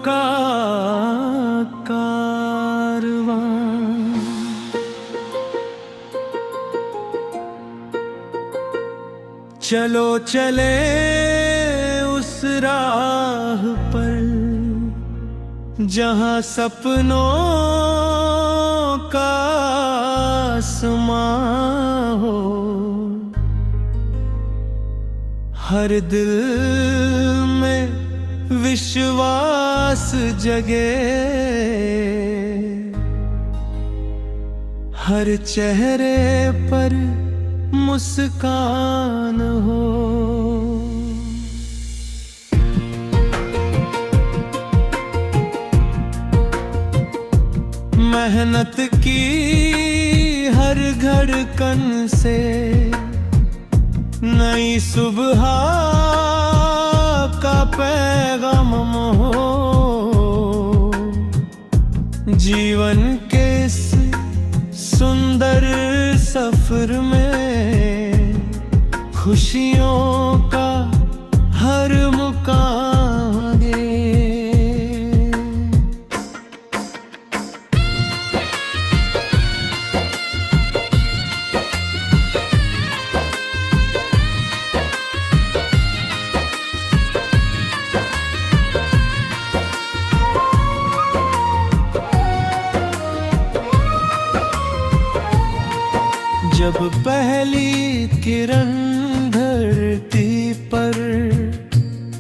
का कारवां। चलो चले उस राह पर जहां सपनों का आसमां हो। हर दिल में विश्वास जगे, हर चेहरे पर मुस्कान हो। मेहनत की हर धड़कन से नई सुबह का पैगाम हो। जीवन के इस सुंदर सफर में खुशियों का हर मुकाम है। जब पहली किरण धरती पर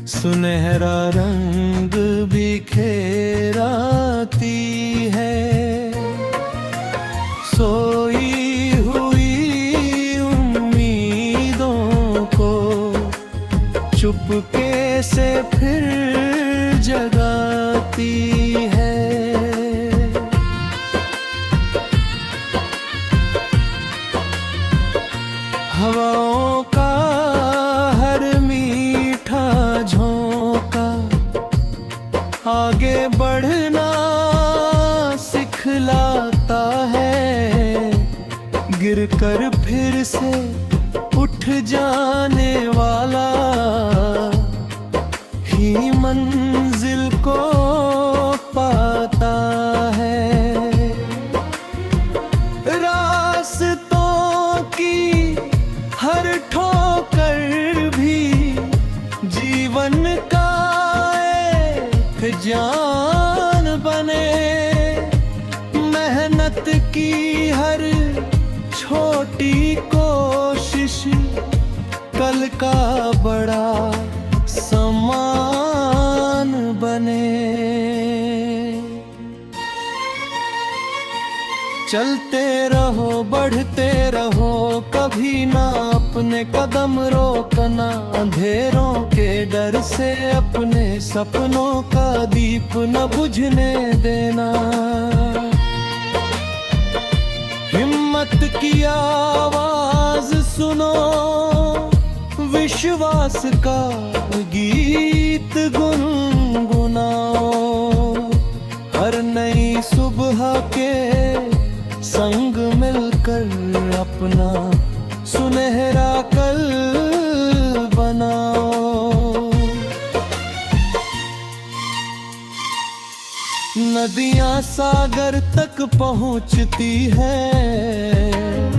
सुनहरा रंग बिखेराती है, सोई हुई उम्मीदों को चुपके से फिर जगाती है। हवाओं का हर मीठा झोंका आगे बढ़ना सिखलाता है। गिरकर फिर से उठ जाने वाला ही मंजिल को पाता है। रास्तों की हर ठोकर भी जीवन का एक जान बने। मेहनत की हर छोटी कोशिश कल का बड़ा सम्मान बने। चलते रहो बढ़ते रहो, कभी ना अपने कदम रोकना। अंधेरों के डर से अपने सपनों का दीप न बुझने देना। हिम्मत की आवाज सुनो, विश्वास का गीत गुनगुनाओ। हर नई सुबह के संग मिलकर अपना सुनहरा कल बनाओ। नदियां सागर तक पहुंचती हैं,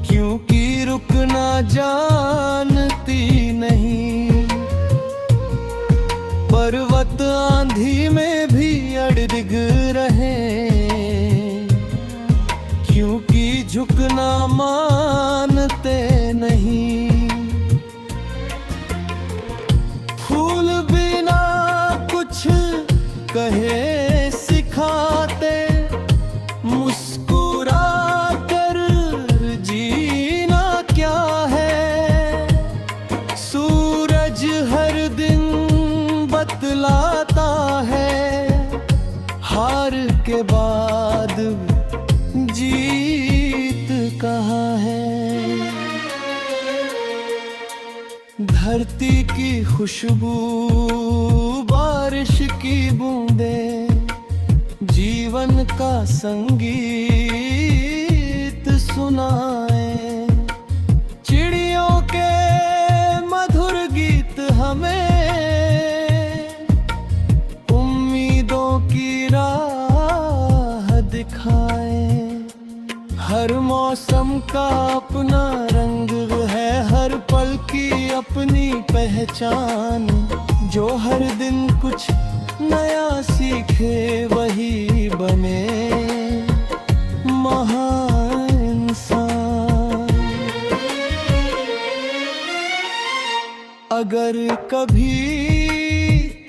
क्योंकि रुकना जानती नहीं। पर्वत आंधी में भी अड़िग रहे, क्योंकि झुकना मानते नहीं। फूल बिना कुछ कहे सिखाते, मुस्कुरा कर जीना क्या है। सूरज हर दिन बतलाता है, हार के बाद जीत कहाँ है। धरती की खुशबू, बारिश की बूंदें, जीवन का संगीत सुनाए। चिड़ियों के मधुर गीत हमें पहचान, जो हर दिन कुछ नया सीखे वही बने महान इंसान। अगर कभी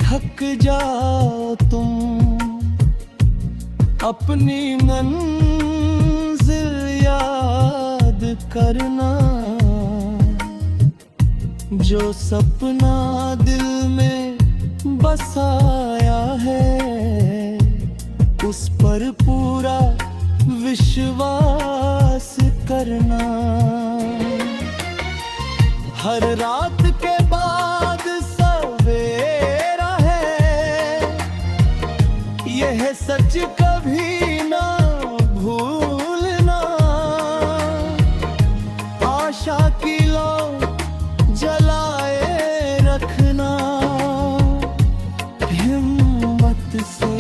थक जाओ तुम, अपनी मंजिल याद करना, जो सपना दिल में बसाया है उस पर पूरा विश्वास करना। हर रात के बाद सवेरा है, यह सच कभी ना भूलना। आशा की लौ जलाए रखना, हिम्मत से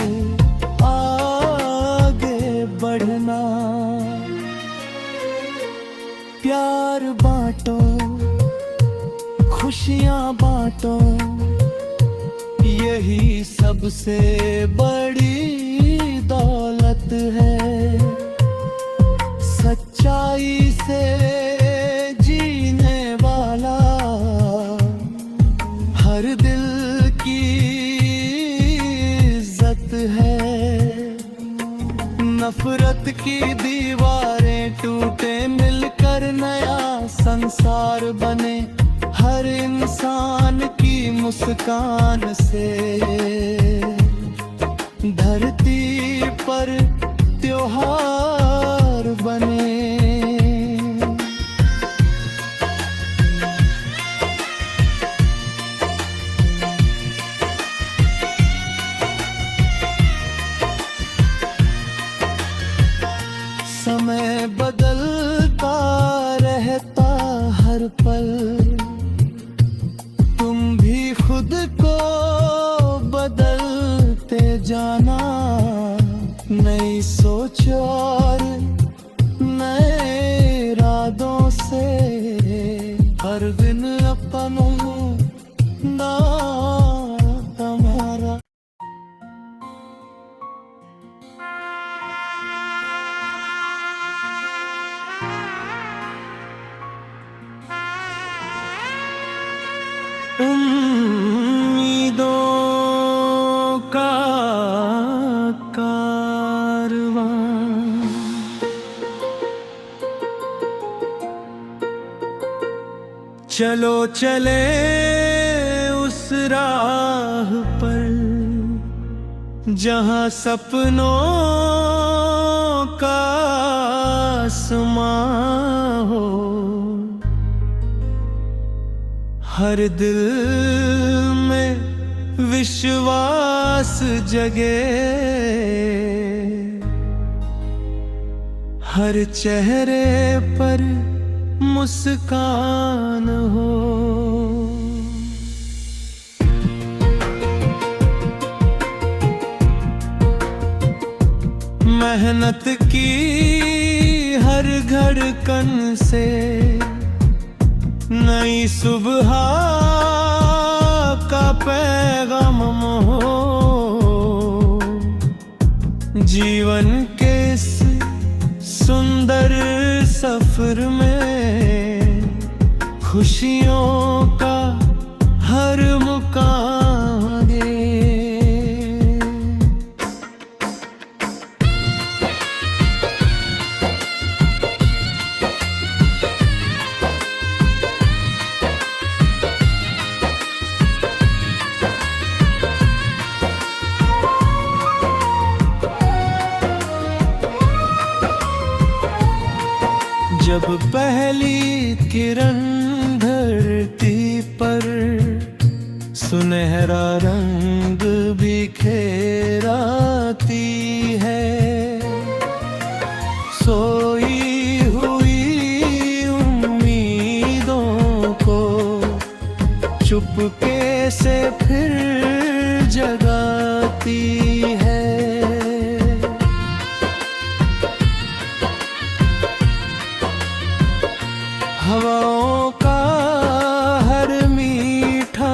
आगे बढ़ना। प्यार बांटो, खुशियां बांटो, यही सबसे बड़ी दौलत है। सच्चाई से जीने वाला हर दिल की इज्जत है। नफरत की दीवारें टूटे, मिलकर नया संसार बने। हर इंसान की मुस्कान से धरती पर त्योहार बने। समय बदलता रहता हर पल, तुम भी खुद को बदलते जाना। नई सोच और नए इरादों से हर दिन अपनों ना तुम्हारा। उम्मीदों का कारवां चलो चले उस राह पर, जहां सपनों का आसमां हो। हर दिल में विश्वास जगे, हर चेहरे पर मुस्कान हो। मेहनत की हर धड़कन से नई सुबह का पैगाम हो। जीवन के इस सुंदर सफर में खुशियों का हर मुकाम दे। जब पहली किरण धरती पर सुनहरा रंग बिखेराती है, सोई हुई उम्मीदों को चुपके से फिर जगाती है। हवाओं का हर मीठा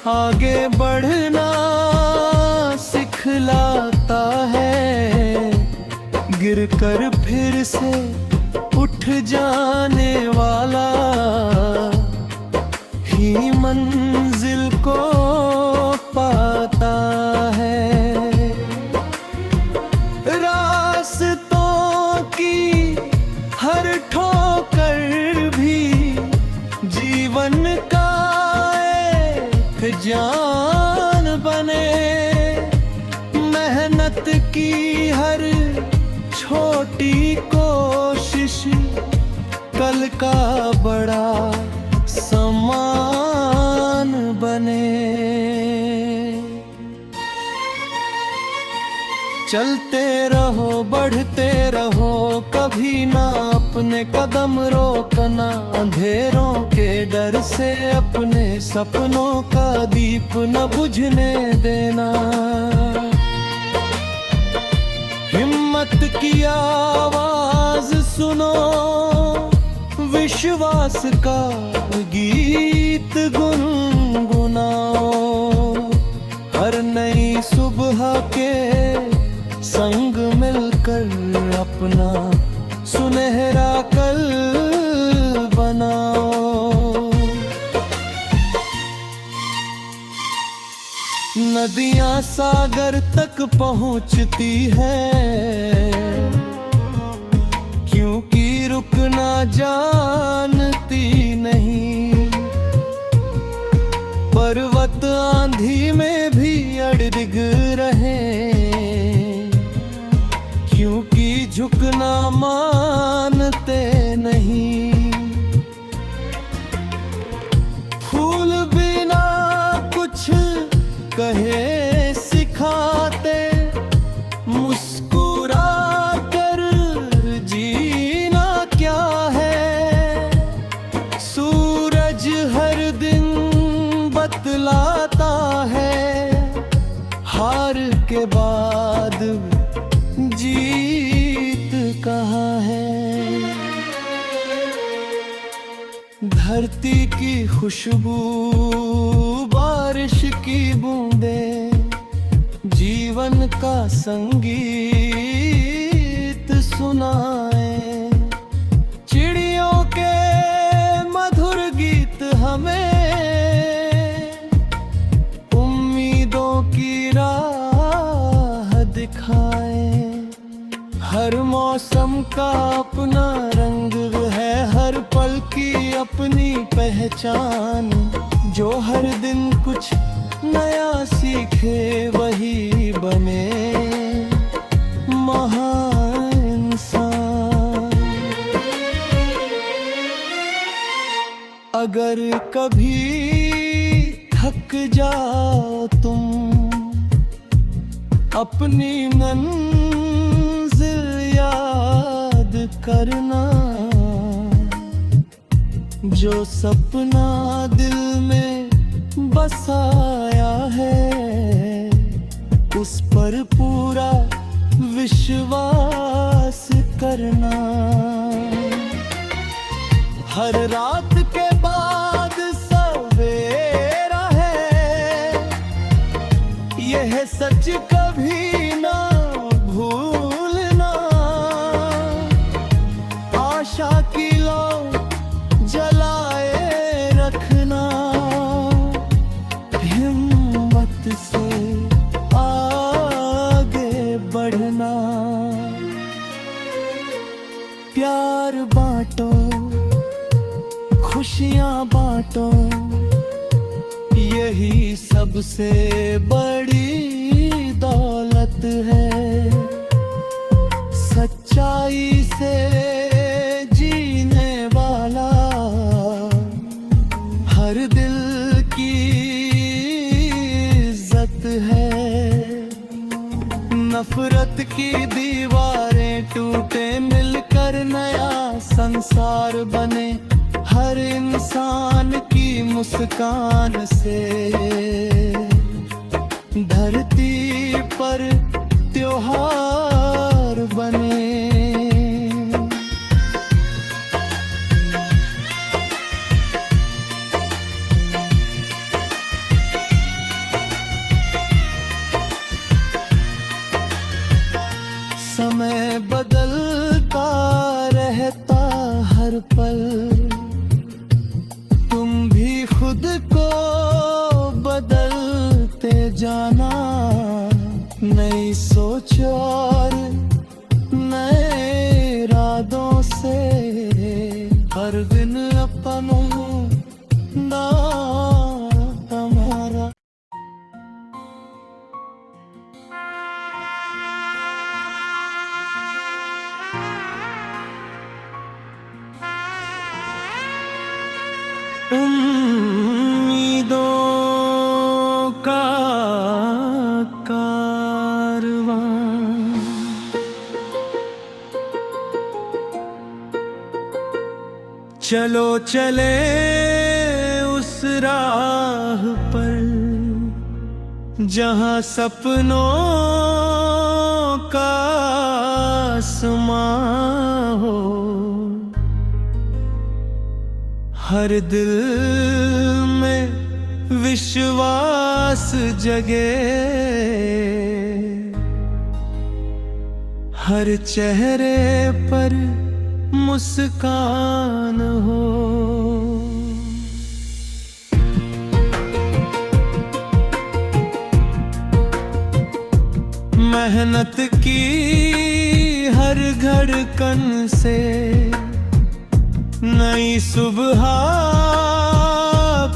आगे बढ़ना सिखलाता है, गिरकर फिर से उठ जाने वाला ही मंजिल को पाता है। रास्तों की हर ठोकर भी जीवन का एक जान बने, मेहनत की हर छोटी कोशिश कल का बड़ा सम्मान बने। चलते रहो बढ़ते रहो, कभी ना अपने कदम रोकना, अंधेरों के डर से अपने सपनों का दीप न बुझने देना। हिम्मत की आवाज सुनो, विश्वास का गीत गुनगुनाओ, हर नई सुबह के संग मिलकर अपना सुनहरा कल बनाओ। नदियां सागर तक पहुंचती है, क्योंकि रुकना जानती नहीं। पर्वत आंधी में भी अड़िग रहे, क्योंकि झुकना मानते नहीं। फूल बिना कुछ कहे सिखाते, मुस्कुरा कर जीना क्या है। सूरज हर दिन बतलाता है, हार के बाद जीत कहाँ है। धरती की खुशबू, बारिश की बूंदें, जीवन का संगीत सुनाए। चिड़ियों के मधुर गीत हमें उम्मीदों की राह दिखाए। हर मौसम का अपना रंग है, हर पल की अपनी पहचान। जो हर दिन कुछ नया सीखे वही बने महान इंसान। अगर कभी थक जाओ तुम, अपनी मंजिल याद करना। जो सपना दिल में बसाया है, उस पर पूरा विश्वास करना। हर रात के बाद सवेरा है, यह सच कभी ना भूलना। आशा की लौ जलाए रखना, हिम्मत से आगे बढ़ना। प्यार बांटो, खुशियां बांटो, यही सबसे बड़ी दौलत है। सच्चाई से जीने वाला हर दिल की इज्जत है। नफरत की दीवारें टूटे, मिलकर नया संसार बने। हर इंसान की मुस्कान से धरती पर त्योहार बने। चलो चले उस राह पर जहां सपनों का आसमां हो, हर दिल में विश्वास जगे, हर चेहरे पर मुस्कान हो। मेहनत की हर धड़कन से नई सुबह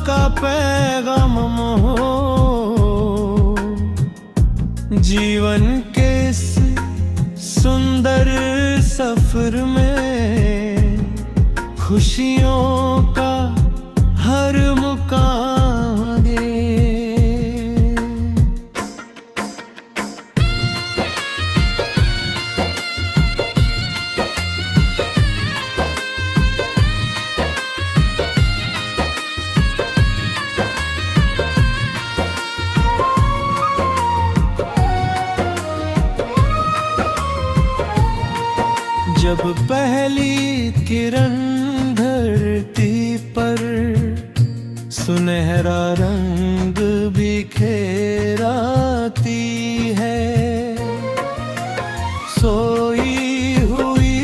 का पैगाम हो, जीवन के इस सुंदर सफर में खुशियों का हर मुकाम दे। जब पहली किरण धरती पर सुनहरा रंग बिखेराती है, सोई हुई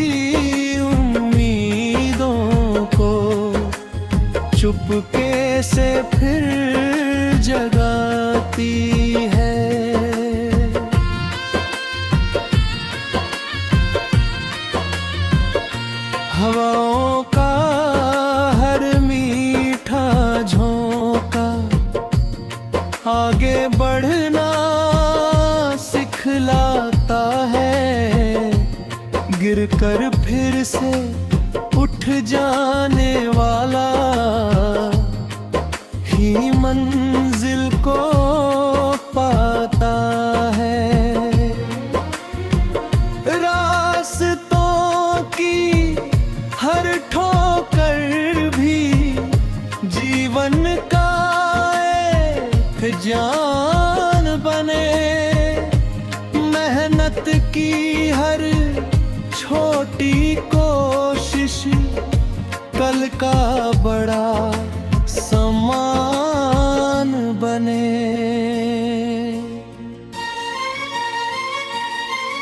उम्मीदों को चुपके से फिर जगाती है। हवाओं का हर मीठा झोंका आगे बढ़ना सिखलाता है, गिरकर फिर से उठ जाने वाला ही मंजिल को पाता है। रास्तों की हर ठोकर भी जीवन का एक जान बने, मेहनत की हर छोटी कोशिश कल का बड़ा सम्मान बने।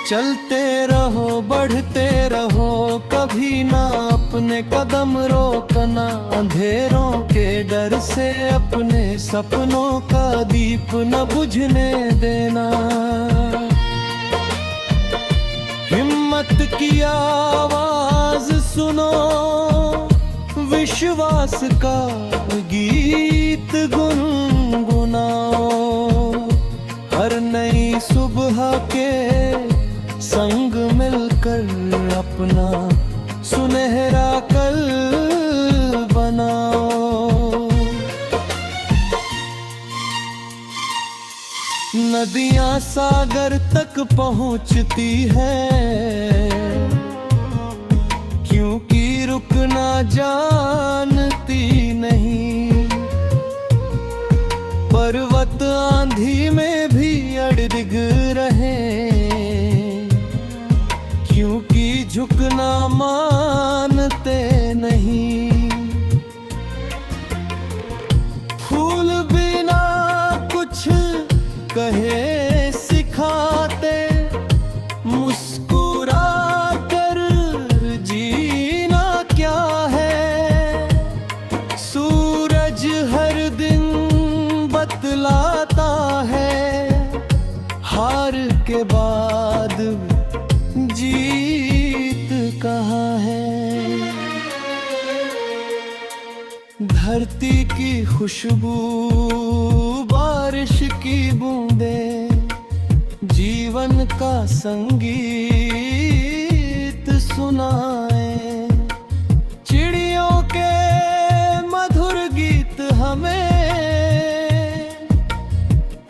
चलते रहो बढ़ते रहो, कभी ना अपने कदम रोकना, अंधेरों के डर से अपने सपनों का दीप न बुझने देना। हिम्मत की आवाज सुनो, विश्वास का गीत गुनगुनाओ, हर नई सुबह के संग मिलकर अपना सुनहरा कल बनाओ। नदियां सागर तक पहुंचती हैं, क्योंकि रुकना जानती नहीं। पर्वत आंधी में भी अड़िग रहे, क्योंकि झुकना मानते नहीं। फूल बिना कुछ कहे सिखाते, मुस्कुरा कर जीना क्या है। सूरज हर दिन बतलाता है, हार के बाद जीत कहाँ है। धरती की खुशबू, बारिश की बूंदें, जीवन का संगीत सुनाए। चिड़ियों के मधुर गीत हमें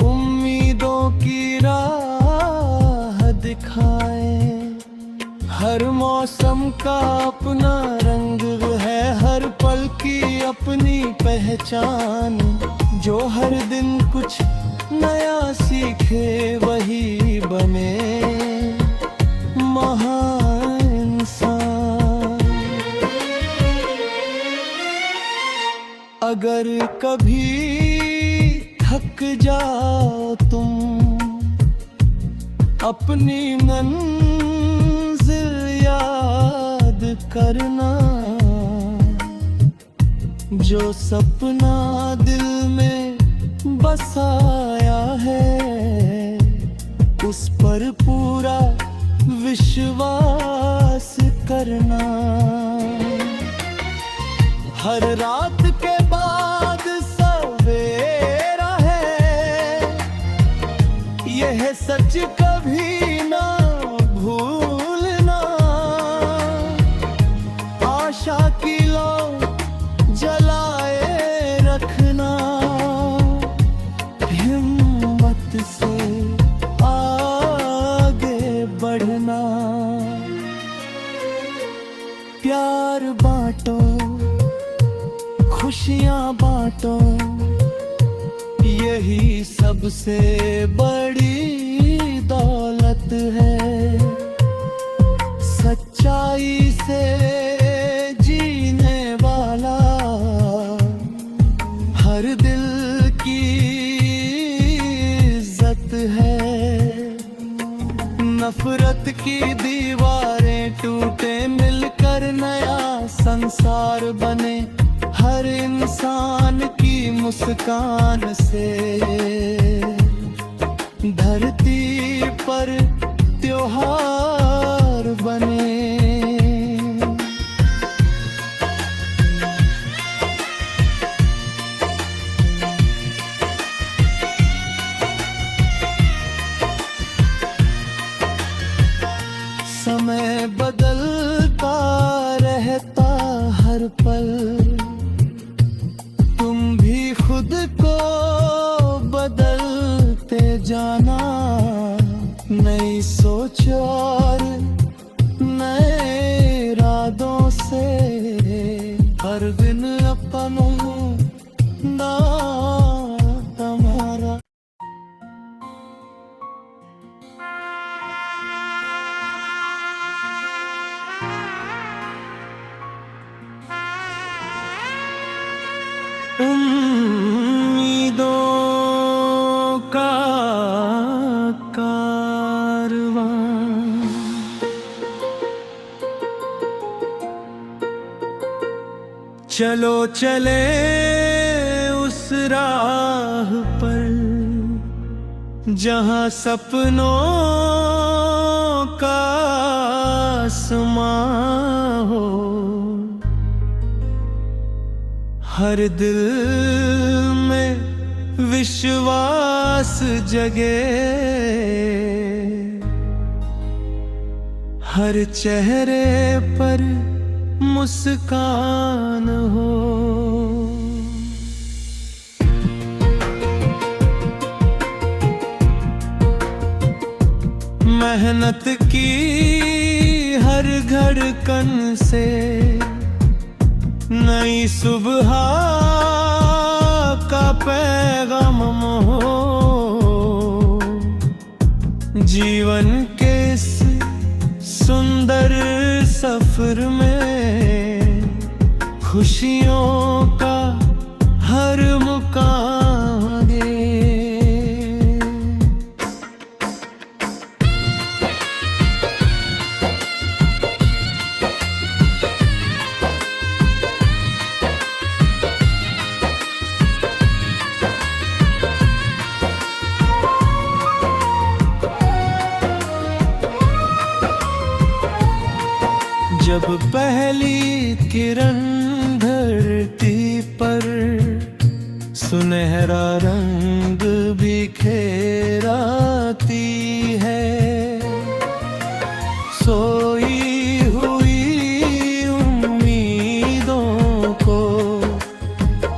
उम्मीदों की राह दिखाए। हर मौसम का अपना रंग है, हर पहचान, जो हर दिन कुछ नया सीखे वही बने महान इंसान। अगर कभी थक जाओ तुम, अपनी मंजिल याद करना, जो सपना दिल में बसाया है उस पर पूरा विश्वास करना। हर रात के बाद सवेरा है, यह सच कभी ना भूलना। आशा की लौ जलाए रखना, हिम्मत से आगे बढ़ना। प्यार बांटो, खुशियां बांटो, यही सबसे बड़ी दौलत है। सच्चाई से जीने वाला हर दिल की इज्जत है। नफरत की दीवारें टूटे, मिलकर नया संसार बने। हर इंसान की मुस्कान से धरती पर त्योहार बने। समय बदलता रहता हर पल, तुम भी खुद को बदलते जाना। नई सोच और नए इरादों से हर दिन अपनों दा तुम्हारा। उम्मीदों का कारवां चलो चले उस राह पर, जहां सपनों का आसमां हो। हर दिल में विश्वास जगे, हर चेहरे पर मुस्कान हो। मेहनत की हर धड़कन से नई सुबह का पैगाम हो। जीवन के इस सुंदर सफर में खुशियों का हर मुकाम दे। जब पहली किरण धरती पर सुनहरा रंग बिखेराती है, सोई हुई उम्मीदों को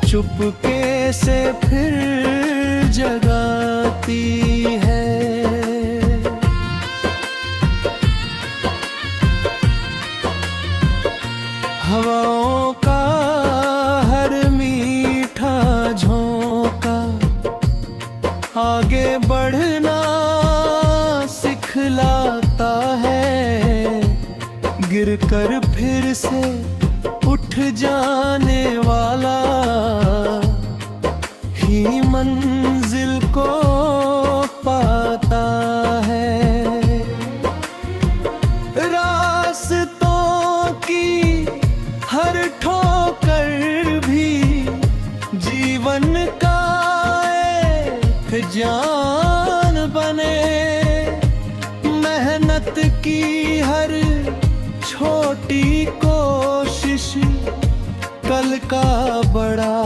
चुपके से फिर जगाती है। हवाओं का हर मीठा आगे बढ़ना सिखलाता है, गिरकर फिर से उठ जाने वाला ही मंजिल को पाता है। रास्तों की हर ठोकर भी जीवन का एक जान बने, मेहनत की हर छोटी कोशिश कल का बड़ा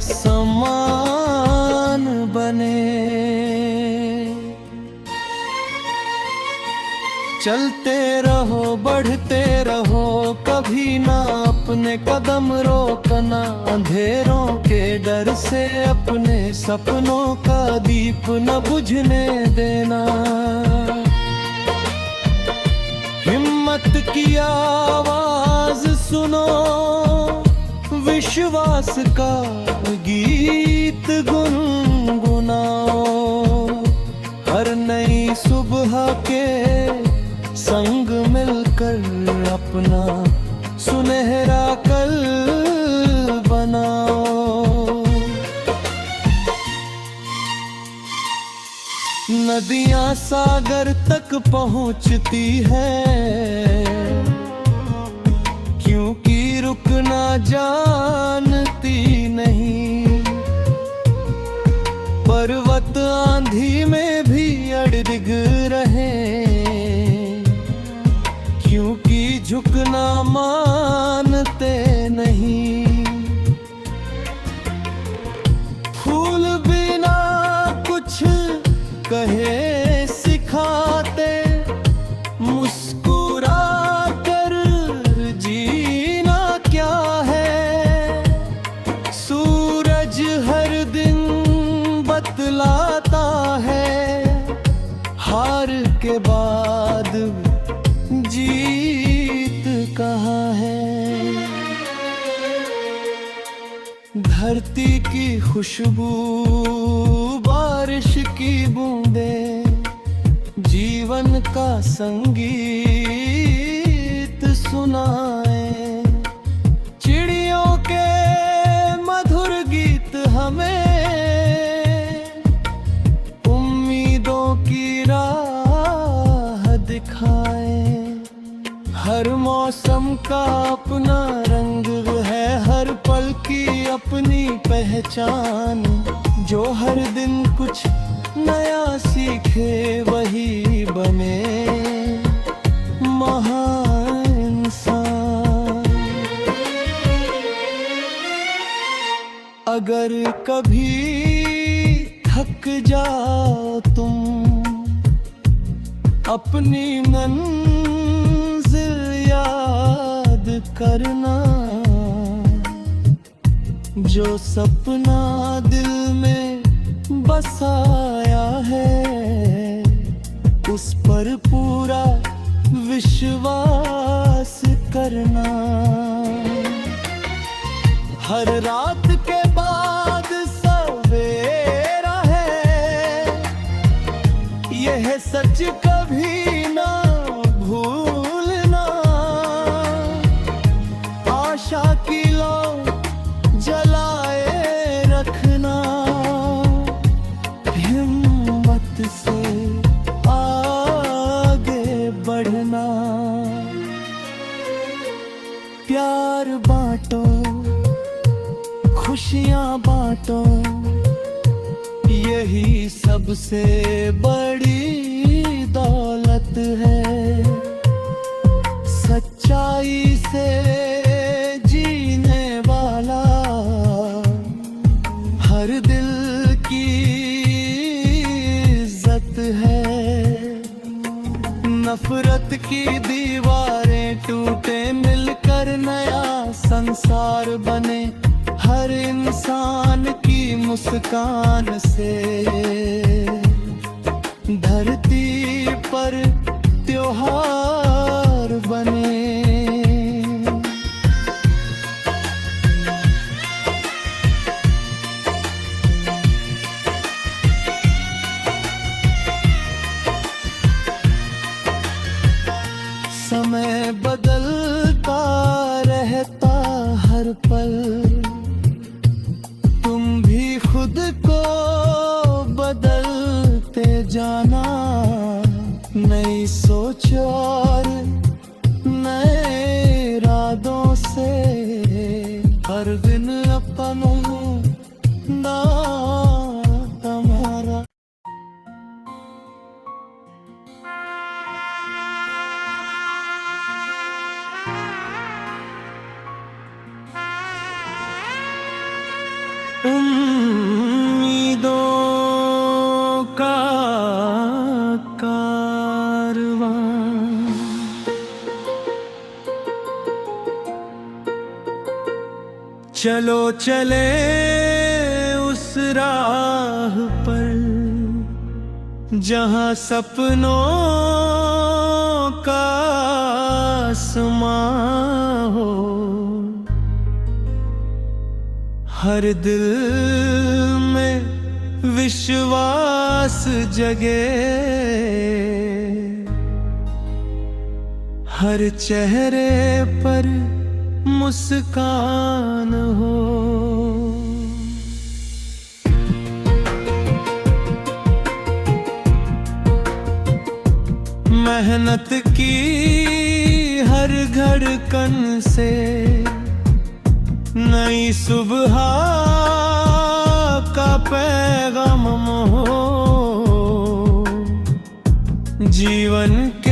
सम्मान बने। चलते रहो बढ़ते रहो, कभी ना अपने कदम रोकना, अंधेरों के डर से अपने सपनों का दीप न बुझने देना। हिम्मत की आवाज सुनो, विश्वास का गीत गुनगुनाओ, हर नई सुबह के संग मिलकर अपना सुनहरा कल बनाओ। नदियां सागर तक पहुंचती है, क्योंकि रुकना जानती नहीं। पर्वत आंधी में भी अड़िग रहे, क्योंकि झुकना मानते नहीं। फूल बिना कुछ कहे सिखाते, मुस्कुरा कर जीना क्या है। सूरज हर दिन बतलाता है, हार के बाद जीत कहाँ है। धरती की खुशबू, बारिश की बूंदें, जीवन का संगीत सुनाए। चिड़ियों के मधुर गीत हमें उम्मीदों की राह दिखाए। हर मौसम का अपना रंग है, हर पल की अपनी पहचान। जो हर दिन कुछ नया सीखे वही बने महान इंसान। अगर कभी थक जाओ तुम, अपनी मंजिल याद करना। जो सपना दिल में बसाया है, उस पर पूरा विश्वास करना। हर रात के बाद सवेरा है, यह सच कभी ना भूलना। आशा की लौ जलाए रखना, हिम्मत से आगे बढ़ना। प्यार बांटो, खुशियां बांटो, यही सबसे बड़ी दौलत है। सच्चाई से जीने वाला हर दिल की इज्जत है। नफरत की दीवारें टूटे, मिलकर नया संसार बने। हर इंसान की मुस्कान से धरती पर त्योहार बने। चलो चले उस राह पर जहां सपनों का आसमां हो, हर दिल में विश्वास जगे, हर चेहरे पर मुस्कान हो। मेहनत की हर धड़कन से नई सुबह का पैगाम हो, जीवन के